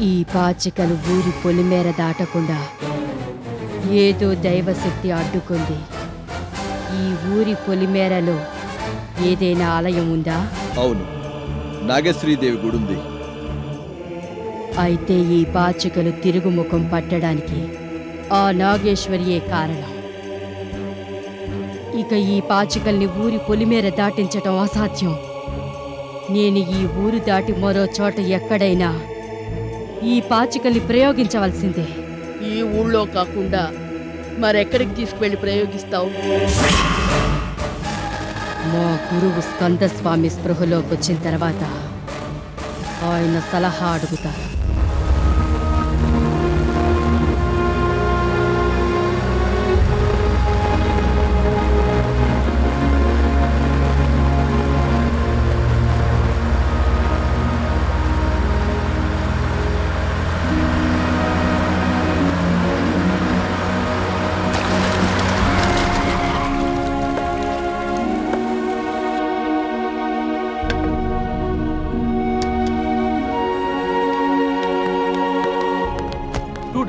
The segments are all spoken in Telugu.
ఈ పాచికలు ఊరి పొలిమేర దాటకుండా ఏదో దైవశక్తి అడ్డుకుంది. ఈ ఊరి పొలిమేరలో ఏదైనా ఆలయం ఉందా? అవును, నాగశ్రీదేవి గుడుంది. అయితే ఈ పాచికలు తిరుగుముఖం పట్టడానికి ఆ నాగేశ్వరియే కారణం. ఇక ఈ పాచికల్ని ఊరి పొలిమేర దాటించటం అసాధ్యం. నేను ఈ ఊరు దాటి మరో చోట ఎక్కడైనా ఈ పాచికల్ని ప్రయోగించవలసిందే. ఈ ఊళ్ళో కాకుండా మరెక్కడికి తీసుకువెళ్ళి ప్రయోగిస్తావు? మా గురువు స్కందస్వామి స్పృహలోకి వచ్చిన తర్వాత ఆయన సలహా అడుగుతారు.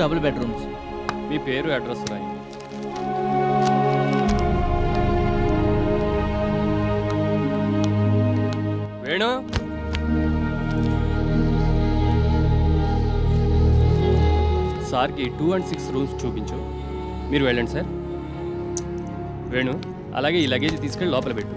Double bedrooms. మీ పేరు అడ్రస్ రాయి. వేణు, సార్కి 2 and 6 రూమ్స్ చూపించు. మీరు వెళ్ళండి సార్. వేణు, అలాగే ఈ లగేజ్ తీసుకెళ్ళి లోపల పెట్టు.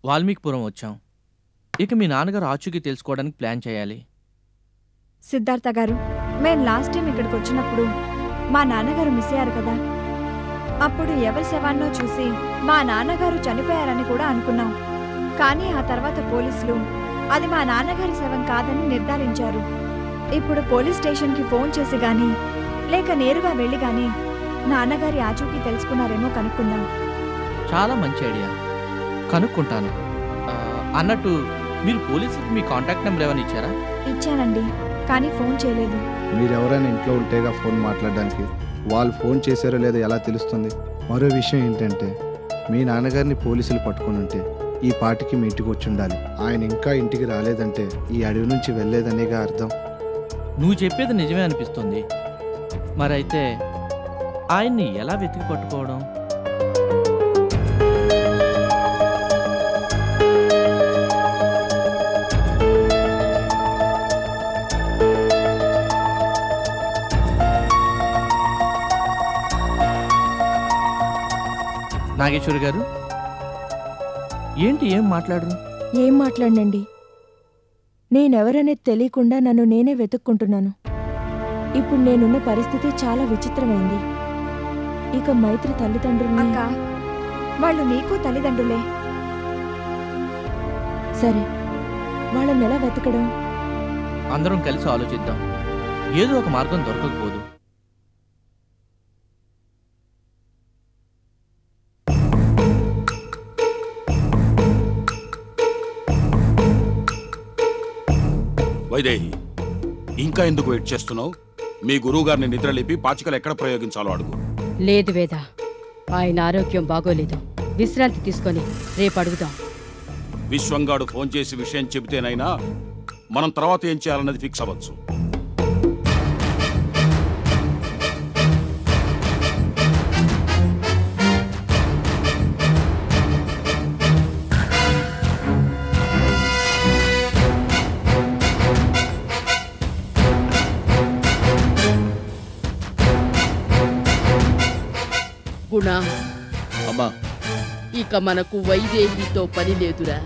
వాల్మీకిపురం వచ్చాం. ఇక మీ నాన్నగారు ఆచూకీ తెలుసుకోవడానికి ప్లాన్ చేయాలి. సిద్ధార్థ గారు, మేము లాస్ట్ టైం ఇక్కడికి వచ్చినప్పుడు మా నాన్నగారు మిస్ అయ్యారు కదా. అప్పుడు ఎవరి శవాన్నో చూసి మా నాన్నగారు చనిపోయారని కూడా అనుకున్నాం. కానీ ఆ తర్వాత పోలీసులు అది మా నాన్నగారి శవం కాదని నిర్ధారించారు. ఇప్పుడు పోలీస్ స్టేషన్కి ఫోన్ చేసి గానీ లేక నేరుగా వెళ్ళి గానీ నాన్నగారి ఆచూకీ తెలుసుకున్నారేమో కనుక్కుందాం. చాలా మంచి ఐడియా, కనుక్కుంటాను. అన్నట్టు మీరు పోలీసులకు మీ కాంటాక్ట్ నెంబర్ ఏమైనా ఇచ్చారా? ఇచ్చానండి, కానీ ఫోన్ చేయలేదు. మీరెవరైనా ఇంట్లో ఉంటేగా ఫోన్ మాట్లాడడానికి. వాళ్ళు ఫోన్ చేశారో లేదో ఎలా తెలుస్తుంది? మరో విషయం ఏంటంటే, మీ నాన్నగారిని పోలీసులు పట్టుకుని ఉంటే ఈ పాటికి మీ ఇంటికి వచ్చి ఉండాలి. ఆయన ఇంకా ఇంటికి రాలేదంటే ఈ అడవి నుంచి వెళ్ళలేదనేగా అర్థం. నువ్వు చెప్పేది నిజమే అనిపిస్తుంది. మరైతే ఆయన్ని ఎలా వెతికి పట్టుకోవడం? నాగేశ్వరి గారు, ఏంటి ఏం మాట్లాడరు? ఏం మాట్లాడనండి, నేనెవరనేది తెలియకుండా నన్ను నేనే వెతుక్కుంటున్నాను. ఇప్పుడు నేనున్న పరిస్థితి చాలా విచిత్రమైంది. ఇక మైత్రి తల్లిదండ్రులు వాళ్ళు నీకు తల్లిదండ్రులే. సరే, వాళ్ళని ఎలా వెతకడం? అందరం కలిసి ఆలోచిద్దాం. ఏదో ఒక మార్గం దొరకకపోదు. వైదేహి, ఇంకా ఎందుకు వెయిట్ చేస్తున్నావు? మీ గురువు గారిని నిద్రలేపి పాచికలు ఎక్కడ ప్రయోగించాలో అడుగు. లేదు వేద, ఆయన ఆరోగ్యం బాగోలేదు. విశ్రాంతి తీసుకొని రేపు అడుగుదాం. విశ్వంగాడు ఫోన్ చేసి విషయం చెబితేనైనా మనం తర్వాత ఏం చేయాలన్నది ఫిక్స్ అవ్వచ్చు. గుణ, అమ్మా, ఇక మనకు వైదేహితో పని లేదురా.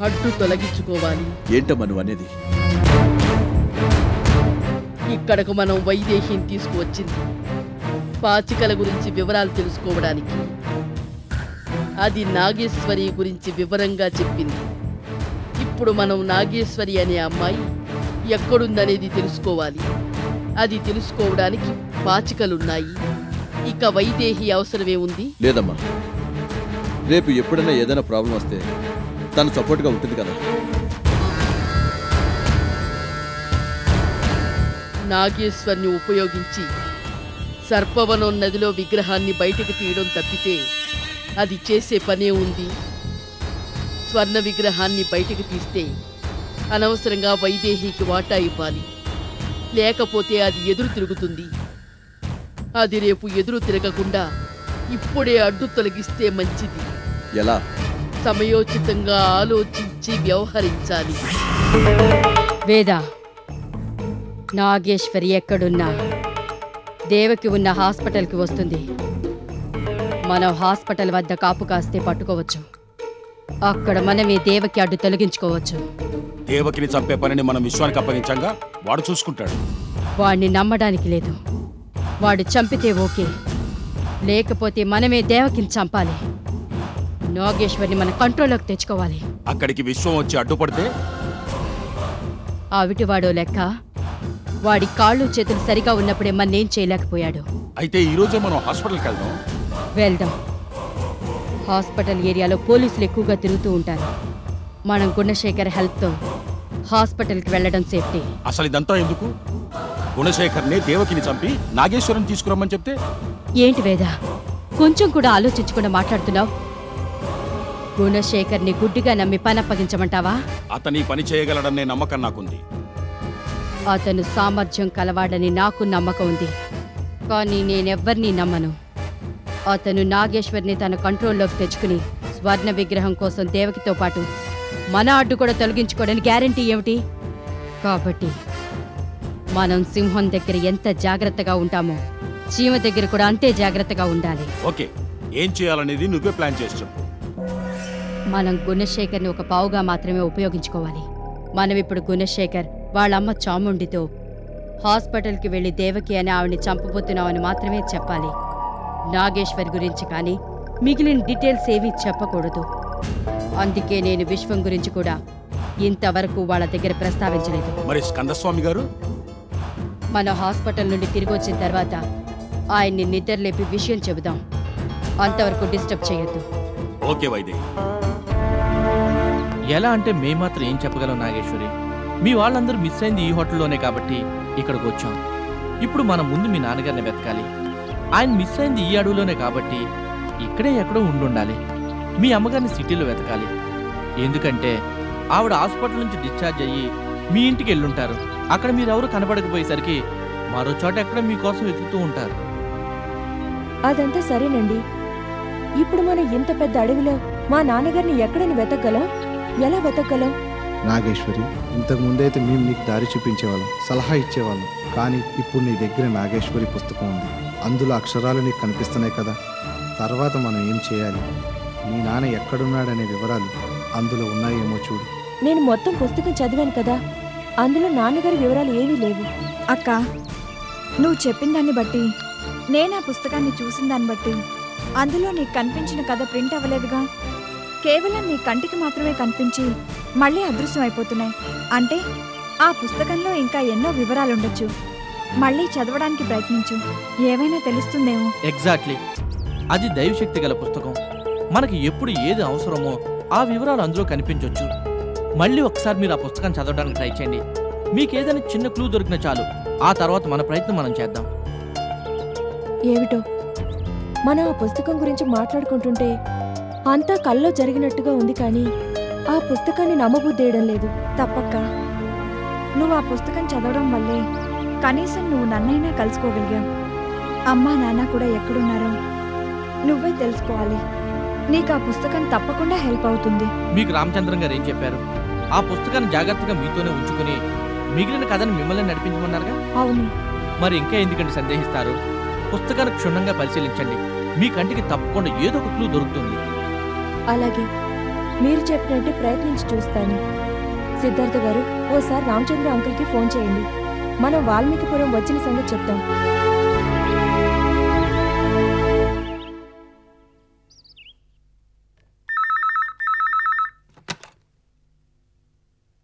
అడ్డు తొలగించుకోవాలి. ఏంటమ్మా నువ్వు అనేది? ఇక్కడకు మనం వైదేహిని తీసుకువచ్చింది పాచికల గురించి వివరాలు తెలుసుకోవడానికి. అది నాగేశ్వరి గురించి వివరంగా చెప్పింది. ఇప్పుడు మనం నాగేశ్వరి అనే అమ్మాయి ఎక్కడుందనేది తెలుసుకోవాలి. అది తెలుసుకోవడానికి పాచికలున్నాయి. ఇక వైదేహి అవసరమే ఉంది. లేదమ్మా, రేపు ఎప్పుడైనా ఏదైనా ప్రాబ్లం వస్తే తను సపోర్ట్గా ఉంటుంది కదా. నాగేశ్వర్ని ఉపయోగించి సర్పవనం నదిలో విగ్రహాన్ని బయటకు తీయడం తప్పితే అది చేసే పనే ఉంది. స్వర్ణ విగ్రహాన్ని బయటకు తీస్తే అనవసరంగా వైదేహికి వాటా ఇవ్వాలి, లేకపోతే అది ఎదురు తిరుగుతుంది. అది రేపు ఎదురు తిరగకుండా ఇప్పుడే అడ్డు తొలగిస్తే మంచిది. ఎలా? సమయోచితంగా ఆలోచించి వ్యవహరించాలి. వేద, నాగేశ్వరి ఎక్కడున్నా దేవకి ఉన్న హాస్పిటల్కి వస్తుంది. మనం హాస్పిటల్ వద్ద కాపు కాస్తే పట్టుకోవచ్చు. అక్కడ మనమే దేవకి అడ్డు తొలగించుకోవచ్చు. దేవకిని చంపే పనిని మనం విశ్వానికి అప్పగించంగా వాడు చూసుకుంటాడు. వాడిని నమ్మడానికి లేదు. వాడు చంపితే ఓకే, లేకపోతే మనమే దేవకిని చంపాలి. నాగేశ్వరిని మన కంట్రోల్లోకి తెచ్చుకోవాలి. అక్కడికి విశ్వం వచ్చి అడ్డుపడితే ఆవిటివాడో లెక్క. వాడి కాళ్ళు చేతులు సరిగా ఉన్నప్పుడే మన్నేం చేయలేకపోయాడు. అయితే ఈ రోజే మనం హాస్పిటల్కి వెళ్దాం. వెళ్దాం. హాస్పిటల్ ఏరియాలో పోలీసులు ఎక్కువగా తిరుగుతూ ఉంటారు. మనం గుణశేఖర్ హెల్ప్తో హాస్పిటల్కి వెళ్ళడం సేఫ్టీ. అసలు ఇదంతా ఎందుకు? గుణశేఖర్నే దేవకిని చంపి నాగేశ్వరం తీసుకురమ్మని చెప్తే ఏంటి వేద, కొంచెం కూడా ఆలోచించకుండా మాట్లాడుతున్నావు? గుణశేఖర్ని గుడ్డిగా నమ్మి పని అప్పగించమంటావా? అతని పని చేయగలడనే నమ్మకం నాకుంది. అతను సామర్థ్యం కలవాడని నాకు నమ్మకం ఉంది, కానీ నేనెవ్వరినీ నమ్మను. అతను నాగేశ్వర్ని తన కంట్రోల్లోకి తెచ్చుకుని స్వర్ణ విగ్రహం కోసం దేవకితో పాటు మన అడ్డు కూడా తొలగించుకోవడానికి గ్యారంటీ ఏమిటి? కాబట్టి మనం సింహం దగ్గర ఎంత జాగ్రత్తగా ఉంటామో చీమ దగ్గర కూడా అంతే జాగ్రత్తగా ఉండాలి. ఓకే, ఏం చేయాలనేది నువ్వే ప్లాన్ చేసి చెప్పు. మనం గుణశేఖర్ని ఒక పావుగా మాత్రమే ఉపయోగించుకోవాలి. మనం ఇప్పుడు గుణశేఖర్ వాళ్ళమ్మ చాముండితో హాస్పిటల్కి వెళ్ళి దేవకి అని ఆవిడ్ని చంపబోతున్నామని మాత్రమే చెప్పాలి. నాగేశ్వర్ గురించి కానీ మిగిలిన డీటెయిల్స్ ఏవీ చెప్పకూడదు. అందుకే నేను విశ్వం గురించి కూడా ఇంతవరకు వాళ్ళ దగ్గర ప్రస్తావించలేదు. మరి స్కందస్వామి గారు? మన హాస్పిటల్ నుండి తిరిగి వచ్చిన తర్వాత ఆయన్ని నిద్రలేపి విషయం చెబుదాం. అంతవరకు డిస్టర్బ్ చేయొద్దు. ఓకే వైదేహి. ఎలా అంటే మేమాత్రం ఏం చెప్పగలం నాగేశ్వరి? మీ వాళ్ళందరూ మిస్ అయింది ఈ హోటల్లోనే కాబట్టి ఇక్కడికి వచ్చాం. ఇప్పుడు మనం ముందు మీ నాన్నగారిని వెతకాలి. ఆయన మిస్ అయింది ఈ అడవులోనే కాబట్టి ఇక్కడే ఎక్కడో ఉండుండాలి. మీ అమ్మగారిని సిటీలో వెతకాలి. ఎందుకంటే ఆవిడ హాస్పిటల్ నుంచి డిశ్చార్జ్ అయ్యి మీ ఇంటికి వెళ్ళుంటారు. అక్కడ మీరెవరు కనపడకపోయేసరికి మరో చోట ఎక్కడ మీకోసం వెతుకుతూ ఉంటారు. అదంతా సరేనండి. ఇప్పుడు మనం ఇంత పెద్ద అడవిలో మా నాన్నగారిని ఎక్కడని వెతకగలం? ఎలా వెతకగలం? నాగేశ్వరి, ఇంతకు ముందైతే మేము నీకు దారి చూపించేవాళ్ళం, సలహా ఇచ్చేవాళ్ళం. కానీ ఇప్పుడు నీ దగ్గర నాగేశ్వరి పుస్తకం ఉంది. అందులో అక్షరాలు నీకు కనిపిస్తున్నాయి కదా. తర్వాత మనం ఏం చేయాలి? మీ నాన్న ఎక్కడున్నాడనే వివరాలు అందులో ఉన్నాయేమో చూడు. నేను మొత్తం పుస్తకం చదివాను కదా, అందులో నాన్నగారి వివరాలు ఏమీ లేవు. అక్క, నువ్వు చెప్పిన దాన్ని బట్టి, నేను ఆ పుస్తకాన్ని చూసిన దాన్ని బట్టి అందులో నీకు కనిపించిన కథ ప్రింట్ అవ్వలేదుగా. కేవలం నీ కంటికి మాత్రమే కనిపించి మళ్ళీ అదృశ్యం అయిపోతున్నాయి. అంటే ఆ పుస్తకంలో ఇంకా ఎన్నో వివరాలుండొచ్చు. మళ్ళీ చదవడానికి ప్రయత్నించు, ఏవైనా తెలుస్తుందేమో. ఎగ్జాక్ట్లీ, అది దైవశక్తి గల పుస్తకం. మనకి ఎప్పుడు ఏది అవసరమో ఆ వివరాలు అందులో కనిపించవచ్చు. మళ్ళీ ఒకసారి మీరు ఆ పుస్తకం చదవడానికి ట్రై చేయండి. మీకు ఏదైనా చిన్న క్లూ దొరికినా చాలు. ఆ తర్వాత మన ప్రయత్నం మనం చేద్దాం. ఏమిటో మనం ఆ పుస్తకం గురించి మాట్లాడుకుంటుంటే అంతా కల్లో జరిగినట్టుగా ఉంది, కానీ ఆ పుస్తకాన్ని నమ్మబుద్ధేయడం లేదు. తప్పక్క, నువ్వు ఆ పుస్తకం చదవడం వల్లే కనీసం నువ్వు నన్నైనా కలుసుకోగలిగావు. అమ్మా నాన్న కూడా ఎక్కడున్నారో నువ్వే తెలుసుకోవాలి. నీకు ఆ పుస్తకం తప్పకుండా హెల్ప్ అవుతుంది. మీకు రామచంద్రం గారు ఏం చెప్పారు? ఆ పుస్తకాన్ని జాగ్రత్తగా మీతోనే ఉంచుకుని మిగిలిన కథను మిమ్మల్ని నడిపించమన్నారుగా. అవును. మరి ఇంకా ఎందుకంటే సందేహిస్తారు? పుస్తకాన్ని క్షుణ్ణంగా పరిశీలించండి. మీ కంటికి తప్పకుండా ఏదో ఒక క్లూ దొరుకుతుంది. అలాగే, మీరు చెప్పినట్టు ప్రయత్నించి చూస్తాను. సిద్ధార్థ గారు, ఓసారి రామచంద్ర అంకుల్కి ఫోన్ చేయండి. మనం వాల్మీకిపురం వచ్చిన సంగతి చెప్తాం.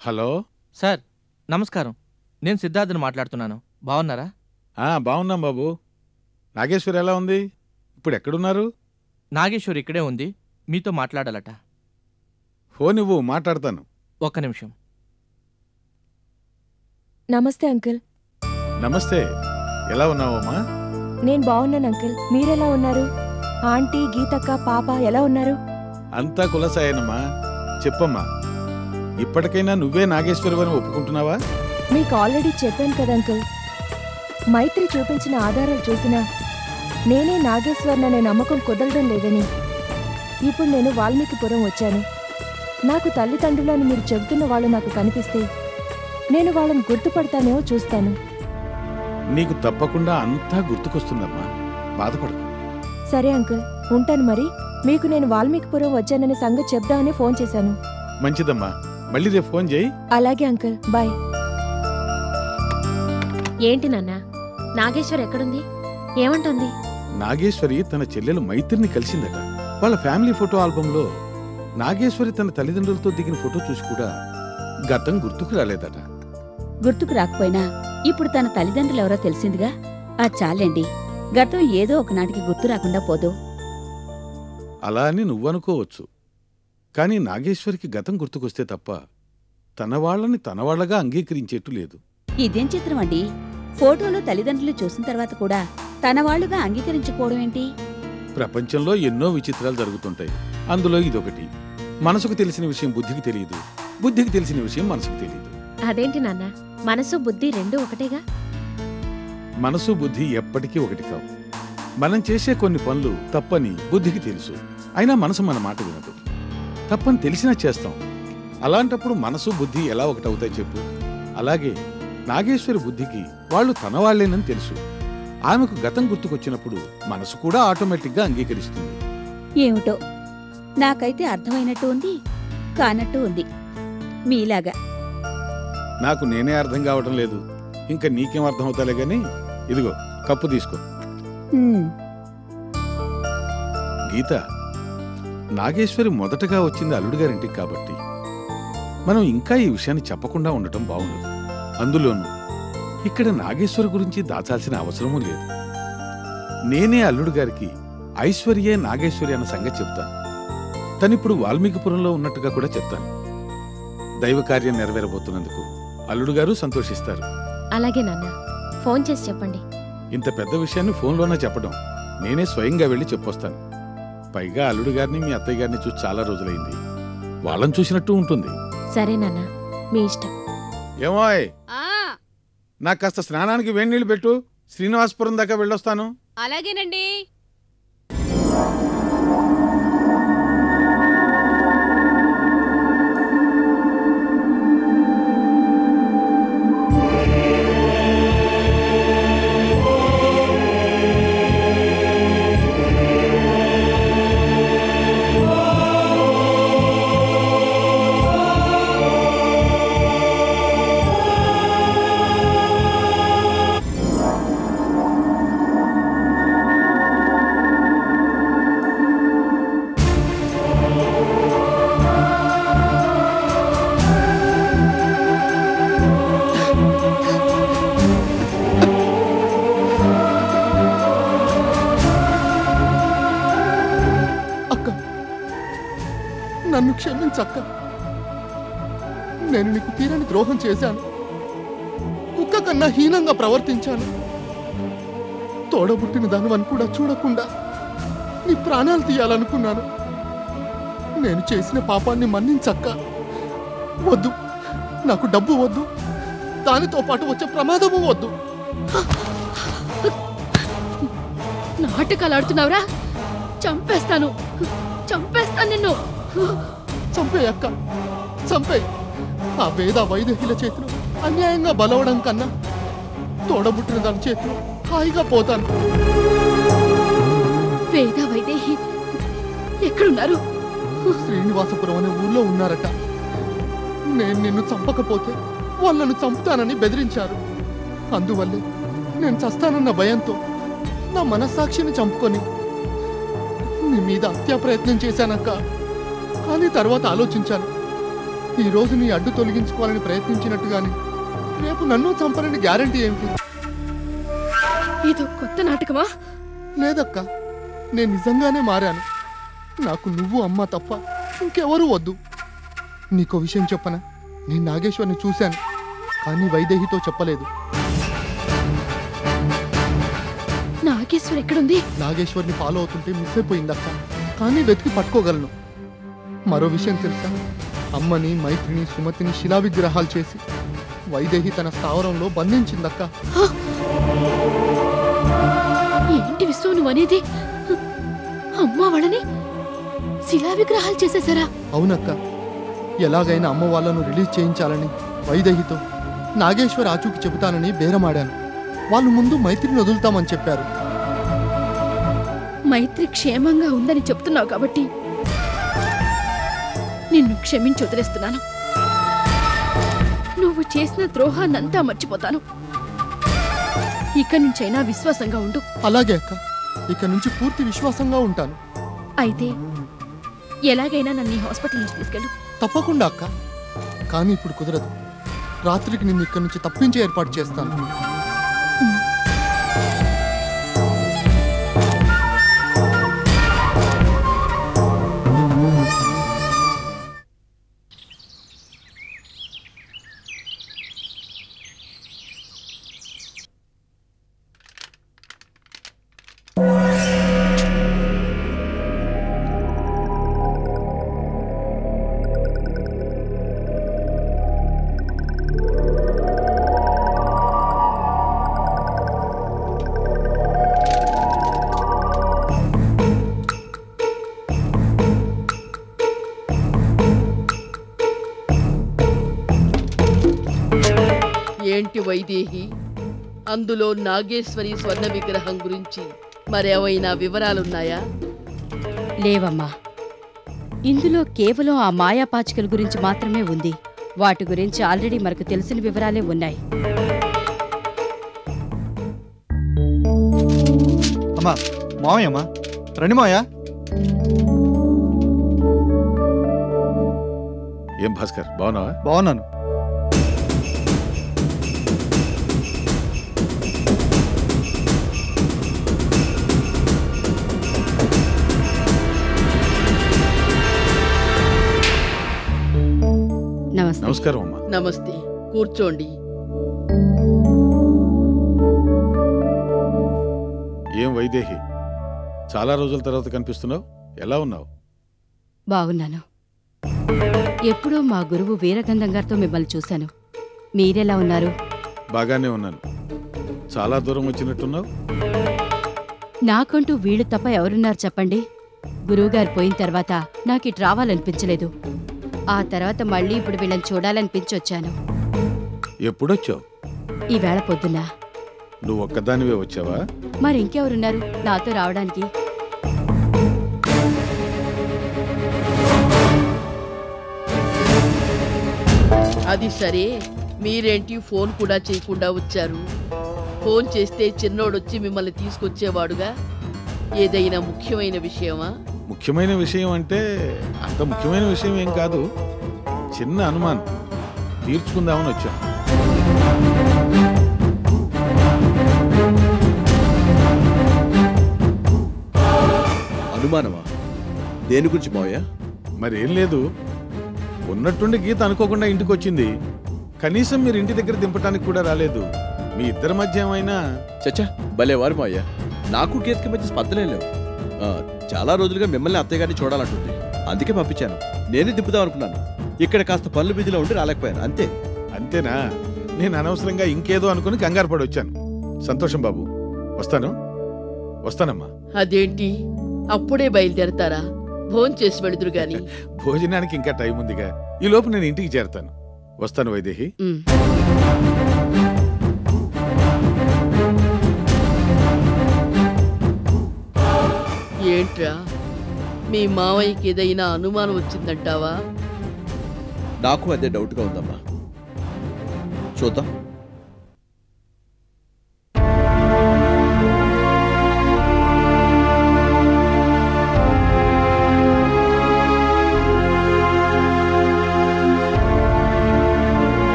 హలో సార్, నమస్కారం. నేను సిద్ధార్థని మాట్లాడుతున్నాను. బాగున్నారా? బాగున్నాం బాబు. నాగేశ్వరి ఎలా ఉంది? ఇప్పుడు ఎక్కడున్నారు? నాగేశ్వరి ఇక్కడే ఉంది, మీతో మాట్లాడాలట. ఫోన్ ఇవ్వు, మాట్లాడతాను. ఒక్క నిమిషం. నమస్తే అంకుల్. నమస్తే. ఎలా ఉన్నావమ్మా? నేను బాగున్నాను అంకుల్. మీరెలా ఉన్నారు? ఆంటీ, గీతక్క, పాప ఎలా ఉన్నారు? అంతా కులసాయనమ్మా. చెప్పమ్మా, ఇప్పటికైనా నువ్వే నాగేశ్వరివని ఒప్పుకుంటున్నావా? మీకు ఆల్రెడీ చెప్పాను కదా అంకుల్. మైత్రి చూపించిన ఆధారాలు చూసినా నేనే నాగేశ్వర్ననే నమ్మకం కుదరడం లేదని. ఇప్పుడు నేను వాల్మీకిపురం వచ్చాను. నాకు తల్లిదండ్రులని మీరు చెబుతున్న వాళ్ళు నాకు కనిపిస్తే నేను వాళ్ళని గుర్తుపడతానేమో చూస్తాను. నీకు తప్పకుండా అంతా గుర్తుకొస్తుందమ్మా, బాధపడకు. సరే అంకుల్, ఉంటాను. మరి మీకు నేను వాల్మీకిపురం వచ్చాననే సంగతి చెప్దామని ఫోన్ చేశాను. మంచిదమ్మా, మళ్ళీ రేపు ఫోన్ చేయి. అలాగే అంకుల్, బాయ్. ఏంటి నాన్న, నాగేశ్వర్ ఎక్కడుంది? ఏమంటుంది? నాగేశ్వరి తన చెల్లెలు మైత్రిని కలిసిందట. వాళ్ళ ఫ్యామిలీ ఫోటో ఆల్బంలో నాగేశ్వరి తన తల్లిదండ్రులతో దిగిన ఫోటో చూసి కూడా గతం గుర్తుకు రాలేదట. గుర్తుకు రాకపోయినా ఇప్పుడు తన తల్లిదండ్రులు ఎవరో తెలిసిందిగా, ఆ చాలండి. గతం ఏదో ఒకనాటికి గుర్తు రాకుండా పోదు. అలా అని నువ్వనుకోవచ్చు, కానీ నాగేశ్వరికి గతం గుర్తుకొస్తే తప్ప తన వాళ్ళని తనవాళ్లగా అంగీకరించేట్టు లేదు. ఇదేం చిత్రం అండి? ఫోటోలో తల్లిదండ్రులు చూసిన తర్వాత కూడా తన వాళ్లుగా అంగీకరించుకోవడం ఏంటి? ప్రపంచంలో ఎన్నో విచిత్రాలు జరుగుతుంటాయి, అందులో ఇదొకటి. మనసుకు తెలిసిన విషయం బుద్ధికి తెలియదు, బుద్ధికి తెలిసిన విషయం మనసుకు తెలియదు. అదేంటి నాన్న, మనసు బుద్ధి రెండూ ఒకటేగా? మనసు బుద్ధి ఎప్పటికీ ఒకటి కావు. మనం చేసే కొన్ని పనులు తప్పని బుద్ధికి తెలుసు, అయినా మనసు మన మాట వినదు. తప్పని తెలిసినా చేస్తాం. అలాంటప్పుడు మనసు బుద్ధి ఎలా ఒకటవుతాయి చెప్పు? అలాగే నాగేశ్వరి బుద్ధికి వాళ్ళు తన వాళ్లేనని తెలుసు. ఆమెకు గతం గుర్తుకొచ్చినప్పుడు మనసు కూడా ఆటోమేటిక్గా అంగీకరిస్తుంది. ఏమిటో నాకైతే అర్థమైనట్టు ఉంది, కానట్టు ఉంది. మీలాగా నాకు నేనే అర్థం కావటం లేదు, ఇంకా నీకేం అర్థం అవుతాలే గాని ఇదిగో కప్పు తీసుకో. గీత, నాగేశ్వరి మొదటగా వచ్చింది అల్లుడు గారింటికి కాబట్టి మనం ఇంకా ఈ విషయాన్ని చెప్పకుండా ఉండటం బాగుండదు. అందులోనూ ఇక్కడ నాగేశ్వరి గురించి దాచాల్సిన అవసరమూ లేదు. నేనే అల్లుడు గారికి ఐశ్వర్యే నాగేశ్వరి అన్న సంగతి చెప్తాను. తనిప్పుడు వాల్మీకిపురంలో ఉన్నట్టుగా కూడా చెప్తాను. దైవ కార్యం నెరవేరబోతున్నందుకు అల్లుడు గారు సంతోషిస్తారు. అలాగే నాన్న, ఫోన్ చేసి చెప్పండి. ఇంత పెద్ద విషయాన్ని ఫోన్లోనే చెప్పడం, నేనే స్వయంగా వెళ్ళి చెప్పొస్తాను. పైగా అల్లుడు గారిని మీ అత్తయ్య గారిని చూసి చాలా రోజులైంది, వాళ్ళని చూసినట్టు ఉంటుంది. సరే నాన్న, మీ ఇష్టం. ఏమోయ్, నాకు కాస్త స్నానానికి వేడి నీళ్లు పెట్టు. శ్రీనివాసపురం దాకా వెళ్ళొస్తాను. అలాగేనండి. నన్ను క్షమించక్క. నేను నీకు తీరని ద్రోహం చేశాను. కుక్క కన్నా హీనంగా ప్రవర్తించాను. తోడబుట్టిన దానివని కూడా చూడకుండా నీ ప్రాణాలు తీయాలనుకున్నాను. నేను చేసిన పాపాన్ని మన్నించక్క. వద్దు, నాకు డబ్బు వద్దు, దానితో పాటు వచ్చే ప్రమాదము వద్దు. నాటకాలు ఆడుతున్నావురా? చంపేస్తాను, చంపేస్తాను నిన్ను. చంపే అక్క, చంపే. ఆ వేద వైదేహిల చేతిలో అన్యాయంగా బలవడం కన్నా తోడబుట్టిన దాని చేతిలో హాయిగా పోతాను. వేద వైదేహి ఎక్కడున్నారు? శ్రీనివాసపురం అనే ఊళ్ళో ఉన్నారట. నేను నిన్ను చంపకపోతే వాళ్ళను చంపుతానని బెదిరించారు. అందువల్లే నేను చస్తానన్న భయంతో నా మనస్సాక్షిని చంపుకొని నీ మీద హత్యా ప్రయత్నం చేశానక్క. కానీ తర్వాత ఆలోచించాను, ఈరోజు నీ అడ్డు తొలగించుకోవాలని ప్రయత్నించినట్టుగాని రేపు నన్ను చంపనని గ్యారంటీ ఏమిటి? ఇదో కొత్త నాటకమా? లేదక్క, నేను నిజంగానే మారాను. నాకు నువ్వు అమ్మ తప్ప ఇంకెవరూ వద్దు. నీకో విషయం చెప్పనా? నేను నాగేశ్వర్ని చూశాను, కానీ వైదేహితో చెప్పలేదు. నాగేశ్వర్ ఎక్కడుంది? నాగేశ్వర్ని ఫాలో అవుతుంటే మిస్ అయిపోయిందక్క, కానీ వెతికి పట్టుకోగలను. మరో విషయం తెలుసా? అమ్మని, మైత్రిని, సుమతిని శిలా విగ్రహాలు చేసి వైదేహి తన స్థావరంలో బంధించిందక్క. ఏంటి విశ్వ నువ్వు అనేది? అమ్మ వాళ్ళని శిలా విగ్రహాలు చేసేసారా? అవునక్క, ఎలాగైనా అమ్మ వాళ్ళను రిలీజ్ చేయించాలని వైదేహితో నాగేశ్వర్ ఆచూకి చెబుతానని బేరమాడాను. వాళ్ళు ముందు మైత్రిని వదులుతామని చెప్పారు. మైత్రి క్షేమంగా ఉందని చెప్తున్నావు కాబట్టి నిన్ను క్షమించి వదిలేస్తున్నాను. నువ్వు చేసిన ద్రోహాన్నంతా మర్చిపోతాను. ఇక నుంచైనా విశ్వాసంగా ఉండు. అలాగే అక్క, ఇక నుంచి పూర్తి విశ్వాసంగా ఉంటాను. అయితే ఎలాగైనా నన్ను హాస్పిటల్ నుంచి తీసుకెళ్ళు. తప్పకుండా అక్క, కానీ ఇప్పుడు కుదరదు. రాత్రికి నిన్ను ఇక్కడి నుంచి తప్పించే ఏర్పాటు చేస్తాను. ఏంటి వైదేహి, అందులో నాగేశ్వరి స్వర్ణ విగ్రహం గురించి మరేమైనా వివరాలున్నాయా? లేవమ్మా, ఇందులో కేవలం ఆ మాయాపాచికల గురించి మాత్రమే ఉంది. వాటి గురించి ఆల్రెడీ మనకు తెలిసిన వివరాలే ఉన్నాయి. అమ్మా, మావయ్యమ్మా, రండి మావయ్య. ఏం భాస్కర్, బాగున్నావా? బాగున్నాను. నమస్కారం అమ్మా. నమస్తే, కూర్చోండి. ఏం వైదేహి, చాలా రోజుల తర్వాత కనిపిస్తున్నావు. ఎలా ఉన్నావు? బాగున్నాను. ఎప్పుడో మా గురువు వీరగంధం గారితో మిమ్మల్ని చూశాను. మీరెలా ఉన్నారు? బాగానే ఉన్నాను. చాలా దూరం వచ్చినట్టున్నావు. నాకంటూ వీళ్ళు తప్ప ఎవరున్నారు చెప్పండి? గురువుగారు పోయిన తర్వాత నాకు ఇటు రావాలనిపించలేదు. ఆ తర్వాత మళ్ళీ ఇప్పుడు వీళ్ళని చూడాలనిపించొచ్చాను. ఎప్పుడొచ్చావు? ఈవేళ పొద్దున్న. నువ్వు ఒక్కదానివే వచ్చావా? మరి ఇంకెవరున్నారు నాతో రావడానికి? అది సరే, మీరేంటి ఫోన్ కూడా చేయకుండా వచ్చారు? ఫోన్ చేస్తే చిన్నోడొచ్చి మిమ్మల్ని తీసుకొచ్చేవాడుగా. ఏదైనా ముఖ్యమైన విషయమా? ముఖ్యమైన విషయం అంటే అంత ముఖ్యమైన విషయం ఏం కాదు. చిన్న అనుమానం తీర్చుకుందామని వచ్చాం. అనుమానమా? దేని గురించి మావయ్య? మరేం లేదు, ఉన్నట్టుండి గీత అనుకోకుండా ఇంటికి వచ్చింది. కనీసం మీరు ఇంటి దగ్గర దింపడానికి కూడా రాలేదు. మీ ఇద్దరి మధ్య ఏమైనా? చచ్చా, భలేవారు మావయ్య. నాకు గీతకి మధ్య స్పర్ధలే లేవు. చాలా రోజులుగా మిమ్మల్ని అత్తయ్య గారిని చూడాలంటుంది, అందుకే పంపించాను. నేనే దింపుదాం అనుకున్నాను. ఇక్కడ కాస్త పనులు బిజీలో ఉండి రాలేకపోయాను, అంతే. అంతేనా? నేను అనవసరంగా ఇంకేదో అనుకుని కంగారు పడి వచ్చాను. సంతోషం బాబు, వస్తానమ్మా. అదేంటి అప్పుడే బయలుదేరతారా? భోజనం చేసి వెళుదురు గాని. భోజనానికి ఇంకా టైం ఉందిగా. ఈ లోపు నేను ఇంటికి చేరతాను. వస్తాను వైదేహి. ఏంట్రా, మీ మావయ్యకి ఏదైనా అనుమానం వచ్చిందంటావా? నాకు అదే డౌట్గా ఉందమ్మా. చూద్దాం.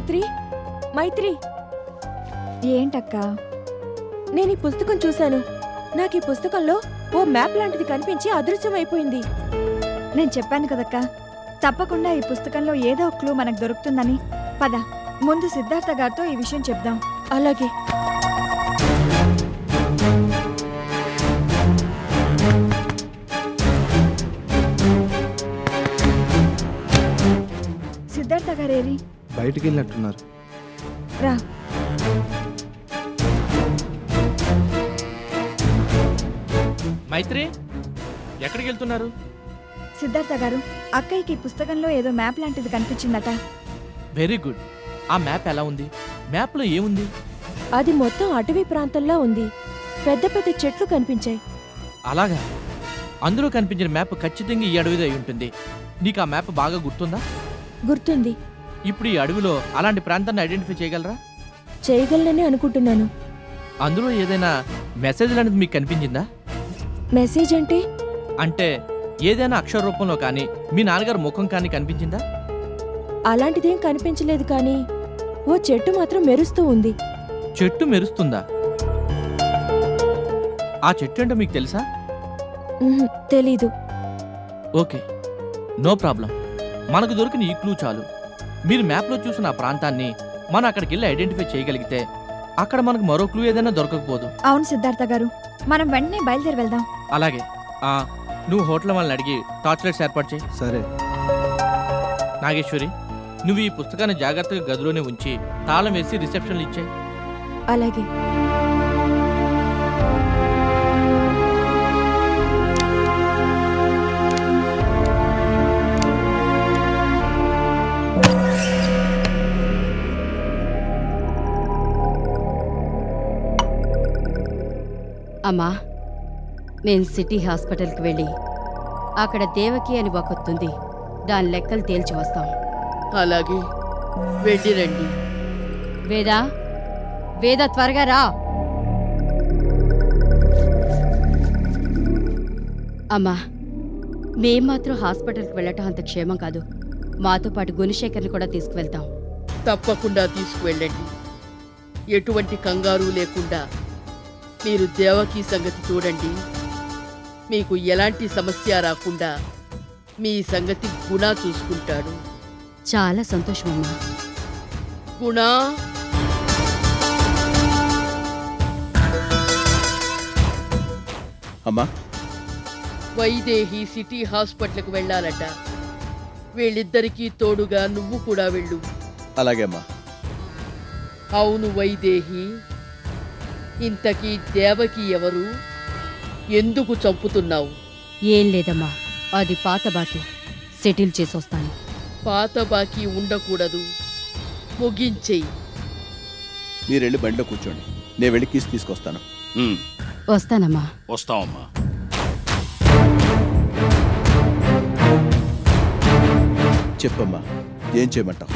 మైత్రి మైత్రి, ఏంటక్కా? నేను ఈ పుస్తకం చూశాను. నాకు ఈ పుస్తకంలో ఓ మ్యాప్ లాంటిది కనిపించి అదృశ్యమైపోయింది. నేను చెప్పాను కదక్కా, తప్పకుండా ఈ పుస్తకంలో ఏదో ఒక క్లూ మనకు దొరుకుతుందని. పద, ముందు సిద్ధార్థ గారితో ఈ విషయం చెప్దాం. అలాగే. సిద్ధార్థ గారేరి? బయటికి వెళ్ళినట్టున్నారు. రా. మైత్రి, ఎక్కడికి వెళ్తున్నారు? సిద్ధార్థ గారు, అక్కయ్యకి ఈ పుస్తకంలో ఏదో మ్యాప్ లాంటిది కనిపించిందట. Very good. ఆ మ్యాప్ ఎలా ఉంది? మ్యాప్లో ఏముంది? అది మొత్తం అటవీ ప్రాంతంలో ఉంది. పెద్ద పెద్ద చెట్లు కనిపించాయి. అలాగా? అందులో కనిపించిన మ్యాప్ ఖచ్చితంగా ఈ అడవిలో అయి ఉంటుంది. నీకు ఆ మ్యాప్ బాగా గుర్తుందా? గుర్తుంది. ఇప్పుడు ఈ అడవిలో అలాంటి ప్రాంతాన్ని ఐడెంటిఫై చేయగలరా? చేయగలనని అనుకుంటున్నాను. అందులో ఏదైనా మెసేజ్ లాంటిది మీకు కనిపించిందా? మెసేజ్ అంటే? అంటే ఏదైనా అక్షర రూపంలో కానీ మీ నాన్నగారు ముఖం కానీ కనిపించిందా? అలాంటిదేం కనిపించలేదు, కానీ ఓ చెట్టు మాత్రం మెరుస్తూ ఉంది. చెట్టు మెరుస్తుందా? ఆ చెట్టు అంటే మీకు తెలుసా? తెలీదు. Okay, no problem. మనకు దొరికిన ఈ క్లూ చాలు. మీరు మ్యాప్లో చూసిన ఆ ప్రాంతాన్ని మనం అక్కడికి వెళ్ళి ఐడెంటిఫై చేయగలిగితే అక్కడ మనకు మరో క్లూ ఏదైనా దొరకకపోదు. అవును సిద్ధార్థ గారు, మనం వెంటనే బయలుదేరి వెళ్దాం. అలాగే. నువ్వు హోటల్ వాళ్ళని అడిగి టార్చ్ లైట్స్ ఏర్పాటు చేయి. సరే. నాగేశ్వరి, నువ్వు ఈ పుస్తకాన్ని జాగ్రత్తగా గదిలోనే ఉంచి తాళం వేసి రిసెప్షన్లు ఇచ్చాయి. అలాగే. అమ్మా, నేను సిటీ హాస్పిటల్కి వెళ్ళి అక్కడ దేవకి అని ఒకతుంది, దాని లెక్కలు తేల్చి వస్తాం. అలాగే, వెళ్ళి రండి. వేదా, వేద త్వరగా రా. అమ్మా, మేం మాత్రం హాస్పిటల్కి వెళ్ళటం అంత క్షేమం కాదు. మాతో పాటు గుణశేఖర్ని కూడా తీసుకువెళ్తాం. తప్పకుండా తీసుకువెళ్ళండి. ఎటువంటి కంగారు లేకుండా మీరు దేవకి సంగతి చూడండి. మీకు ఎలాంటి సమస్య రాకుండా మీ సంగతి గుణ చూసుకుంటాడు. చాలా సంతోషం అమ్మా. గుణ, అమ్మా, వైదేహి సిటీ హాస్పిటల్కి వెళ్ళాలట. వీళ్ళిద్దరికీ తోడుగా నువ్వు కూడా వెళ్ళు. అలాగే అమ్మా. అవును వైదేహి, ఇంతకీ దేవకి ఎవరు? ఎందుకు చంపుతున్నావు? ఏం లేదమ్మా, అది పాత బాకీ, సెటిల్ చేసొస్తాను. పాత బాకీ ఉండకూడదు, ముగించేయి. మీరు వెళ్ళి బండిలో కూర్చోండి, నేను వెళ్ళి కీస్ తీసుకొస్తాను. వస్తానమ్మా. వస్తామమ్మా. చెప్పమ్మా, ఏం చేయమంటావు?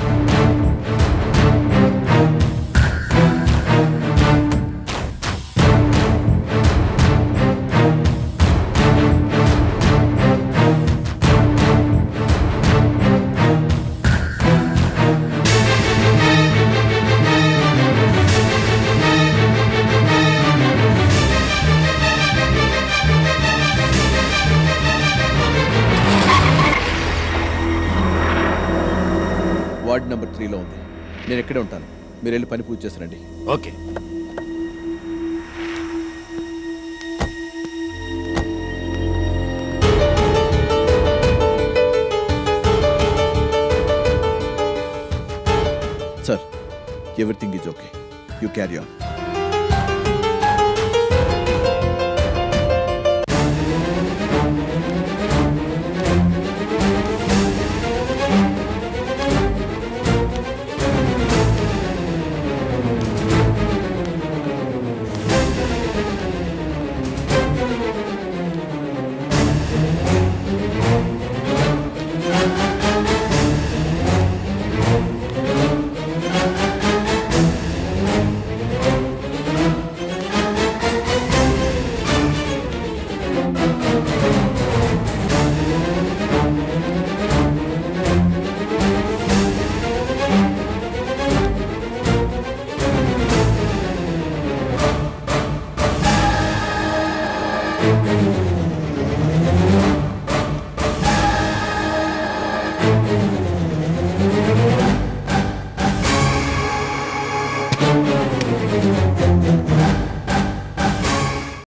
వార్డ్ నెంబర్ 3లో ఉంది. నేను ఎక్కడే ఉంటాను, మీరు వెళ్ళి పని పూర్తి చేసిరండి. Okay. Sir, everything is okay, you carry on.